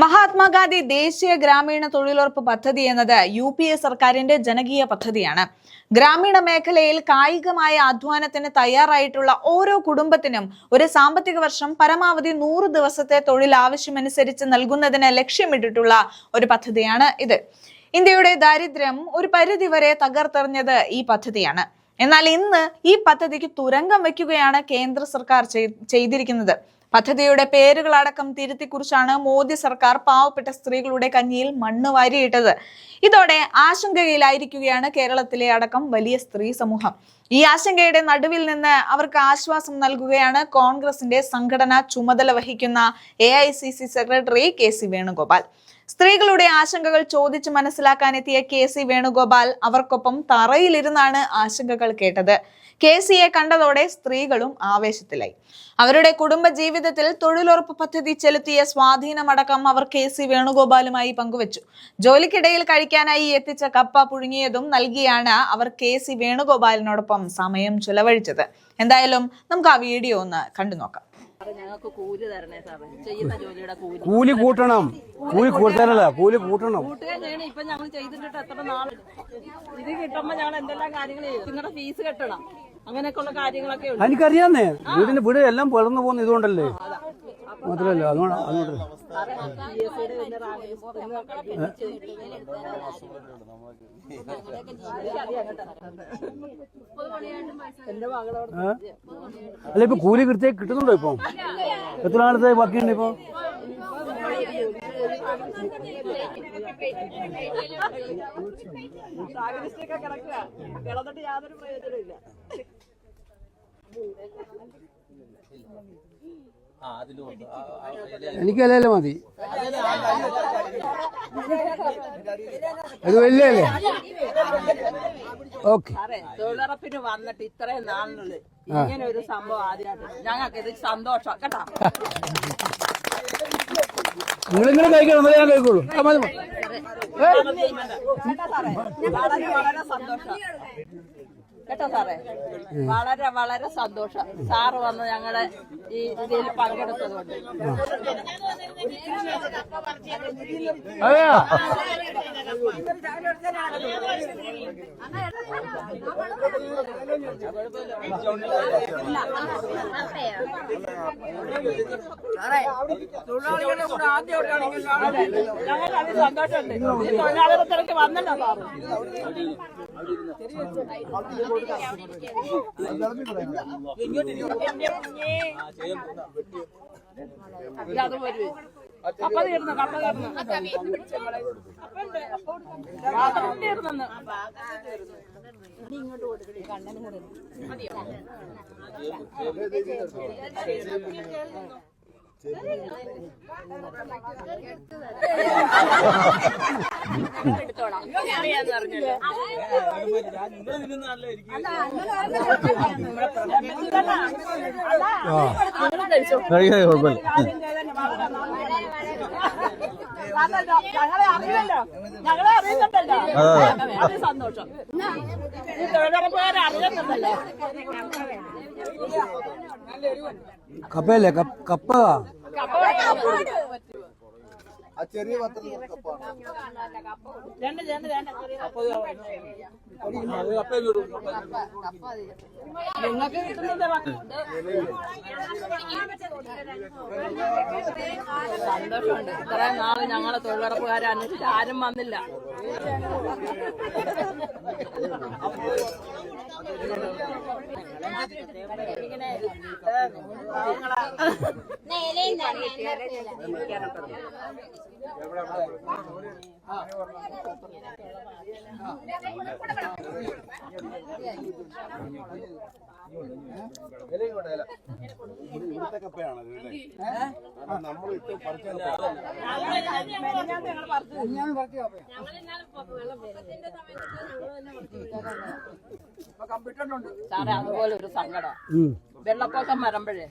മഹാത്മാഗാന്ധി ദേശീയ ഗ്രാമീണ തൊഴിലുറപ്പ് പദ്ധതി എന്നത് UPA സർക്കാരിന്റെ ജനകീയ പദ്ധതിയാണ്. ഗ്രാമീണ മേഖലയിൽ കായികമായ അധ്വാനത്തിന് തയ്യാറായിട്ടുള്ള ഓരോ കുടുംബത്തിനും ഒരു സാമ്പത്തിക വർഷം പരമാവധി 100 ദിവസത്തെ തൊഴിൽ ആവശ്യമനുസരിച്ച് നൽകുന്നതിന് ലക്ഷ്യമിട്ടിട്ടുള്ള ഒരു പദ്ധതിയാണ് ഇത്. ഇന്ത്യയുടെ ദാരിദ്ര്യം ഒരു പരിധിവരെ തകർത്തെറിഞ്ഞത് ഈ പദ്ധതിയാണ്. എന്നാൽ ഇന്ന് ഈ പദ്ധതിക്ക് തുരങ്കം വയ്ക്കുകയാണ് കേന്ദ്ര സർക്കാർ ചെയ്തിരിക്കുന്നത്. പദ്ധതിയുടെ പേരുകളടക്കം തിരുത്തിക്കുറിച്ചാണ് മോദി സർക്കാർ പാവപ്പെട്ട സ്ത്രീകളുടെ കഞ്ഞിയിൽ മണ്ണ് വാരിയിട്ടത്. ഇതോടെ ആശങ്കയിലായിരിക്കുകയാണ് കേരളത്തിലെ അടക്കം വലിയ സ്ത്രീ സമൂഹം. ഈ ആശങ്കയുടെ നടുവിൽ നിന്ന് അവർക്ക് ആശ്വാസം നൽകുകയാണ് കോൺഗ്രസിന്റെ സംഘടനാ ചുമതല വഹിക്കുന്ന AICC സെക്രട്ടറി KC വേണുഗോപാൽ. സ്ത്രീകളുടെ ആശങ്കകൾ ചോദിച്ചു മനസ്സിലാക്കാനെത്തിയ KC വേണുഗോപാൽ അവർക്കൊപ്പം തറയിലിരുന്നാണ് ആശങ്കകൾ കേട്ടത്. KCയെ കണ്ടതോടെ സ്ത്രീകളും ആവേശത്തിലായി. അവരുടെ കുടുംബ ജീവിതത്തിൽ തൊഴിലുറപ്പ് പദ്ധതി ചെലുത്തിയ സ്വാധീനമടക്കം അവർ KC വേണുഗോപാലുമായി പങ്കുവച്ചു. ജോലിക്കിടയിൽ കഴിക്കാനായി എത്തിച്ച കപ്പ പുഴുങ്ങിയതും നൽകിയാണ് അവർ KC വേണുഗോപാലിനോടൊപ്പം സമയം ചെലവഴിച്ചത്. എന്തായാലും നമുക്ക് ആ വീഡിയോ ഒന്ന് കണ്ടു നോക്കാം. കൂലി കൂട്ടണം, കൂലി കൂട്ടാനല്ല, കൂലി കൂട്ടണം. ഇപ്പൊ ഞങ്ങൾ ചെയ്തിട്ട് എത്ര നാള് ഇത് കിട്ടുമ്പോ ഞങ്ങൾ എന്തെല്ലാം കാര്യങ്ങൾ ചെയ്യും. നിങ്ങളുടെ ഫീസ് കെട്ടണം, അങ്ങനെയൊക്കെയുള്ള കാര്യങ്ങളൊക്കെ ഉണ്ട്. എനിക്കറിയാന്നേ, വീട് എല്ലാം പിളർന്നു പോകുന്ന ഇതുകൊണ്ടല്ലേ. മാത്രമല്ല അതുകൊണ്ട് അല്ല ഇപ്പൊ കൂലി കൃത്യമായി കിട്ടുന്നുണ്ടോ? ഇപ്പൊ എത്ര നാളത്തെ ബാക്കിയുണ്ട്? ഇപ്പൊ യാതൊരു പ്രയോജനമില്ല. എനിക്കല്ലേ മതി, അത് വലിയല്ലേ. ഓക്കെ, തൊഴിലുറപ്പിന് വന്നിട്ട് ഇത്രയും നാളിനുള്ളിൽ ഇങ്ങനെ ഒരു സംഭവം ആദ്യമായിട്ട് ഞങ്ങൾക്ക് ഇത് സന്തോഷം കേട്ടോ. നിങ്ങളിങ്ങനെ കഴിക്കണം, ഞാൻ കഴിക്കുള്ളൂ. വളരെ സന്തോഷം കേട്ടോ സാറേ, വളരെ വളരെ സന്തോഷം സാറ് വന്ന് ഞങ്ങളുടെ ഈ ഇതിൽ പങ്കെടുത്തതുകൊണ്ട്. ഞങ്ങൾക്ക് സന്തോഷമുണ്ട്. ഈ തൊഴിലാളികൾക്ക് വന്നല്ലോ സാറ്. കപ്പ തീർന്നു, കപ്പ തീർന്നു. ഇങ്ങോട്ട് കൊടുക്കണേ, കണ്ണനും കൂടെ എടുത്തോളാം. അറിയാന്ന് പറഞ്ഞല്ലോ. ഞങ്ങളെ അറിയില്ലല്ലോ, ഞങ്ങളെ അറിയുന്നുണ്ടല്ലോ. അത് സന്തോഷം. ഈ തൊഴിലുറപ്പുകാരെ അറിയുന്നുണ്ടല്ലോ. കപ്പയല്ലേ, കപ്പ ചെറിയ നിങ്ങൾക്ക് കിട്ടുന്നത് സന്തോഷമുണ്ട്. ഇത്രയും നാള് ഞങ്ങളെ തൊഴിലുറപ്പുകാരെ അന്വേഷിച്ച് ആരും വന്നില്ല. ഇവിടുത്തെ കപ്പയാണ് നമ്മൾ സാറേ അതുപോലെ ഒരു സങ്കടം വെള്ളപ്പൊക്കം വരുമ്പോഴേ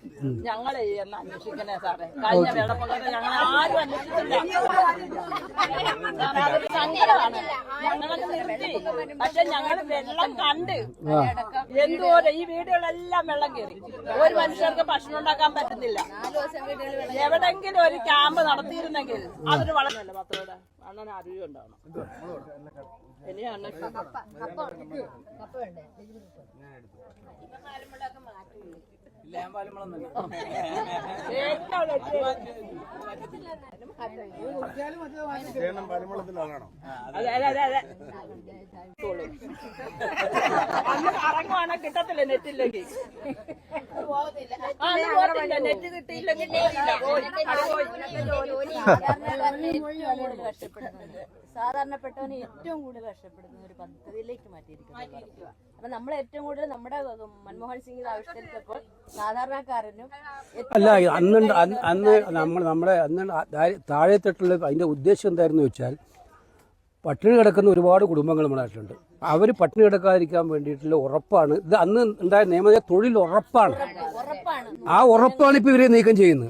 ഞങ്ങളെ എന്ന് അന്വേഷിക്കണേ സാറേ. കഴിഞ്ഞ വെള്ളപ്പൊക്കത്തെ ഞങ്ങൾ ആരും അന്വേഷിച്ചില്ല. സാറേ, അതൊരു സങ്കടമാണ്. ഞങ്ങളൊക്കെ നിർത്തി, പക്ഷെ ഞങ്ങൾ വെള്ളം കണ്ട് എന്തോരം ഈ വീടുകളെല്ലാം വെള്ളം കയറി. ഒരു മനുഷ്യർക്ക് ഭക്ഷണം ഉണ്ടാക്കാൻ പറ്റുന്നില്ല. എവിടെങ്കിലും ഒരു ക്യാമ്പ് നടത്തിയിരുന്നെങ്കിൽ അതൊരു വളരെ പത്തോടെ അണ്ണന് അറിവുണ്ടാവണം. ഇനി അന്വേഷിക്കും. ചേട്ടൻ പരിമളത്തിലാണോ? അതെ അതെ അതെ അതെ. അന്ന് കറങ്ങുവാണെ കിട്ടത്തില്ല നെറ്റില്ലെങ്കിൽ. പോകത്തില്ല, നെറ്റ് കിട്ടിയില്ലെങ്കിൽ സാധാരണപ്പെട്ടവന് ഏറ്റവും കൂടുതൽ കഷ്ടപ്പെടുന്ന ഒരു പദ്ധതിയിലേക്ക് മാറ്റിയിരിക്കുന്നു. അപ്പൊ നമ്മൾ ഏറ്റവും കൂടുതൽ നമ്മുടെ മൻമോഹൻ സിംഗ് ആവിഷ്കരിച്ചപ്പോൾ സാധാരണക്കാരനും അല്ല അന്ന് നമ്മുടെ താഴെത്തട്ടിൽ അതിന്റെ ഉദ്ദേശം എന്തായിരുന്നു വെച്ചാൽ പട്ടിണി കിടക്കുന്ന ഒരുപാട് കുടുംബങ്ങൾ നമ്മുടെ നാട്ടിലുണ്ട്. അവർ പട്ടിണി കിടക്കാതിരിക്കാൻ വേണ്ടിയിട്ടുള്ള ഉറപ്പാണ് ഇത്. അന്ന് ഉണ്ടായ നിയമ തൊഴിൽ ഉറപ്പാണ്. ആ ഉറപ്പാണ് ഇപ്പൊ ഇവരെ നീക്കം ചെയ്യുന്നത്.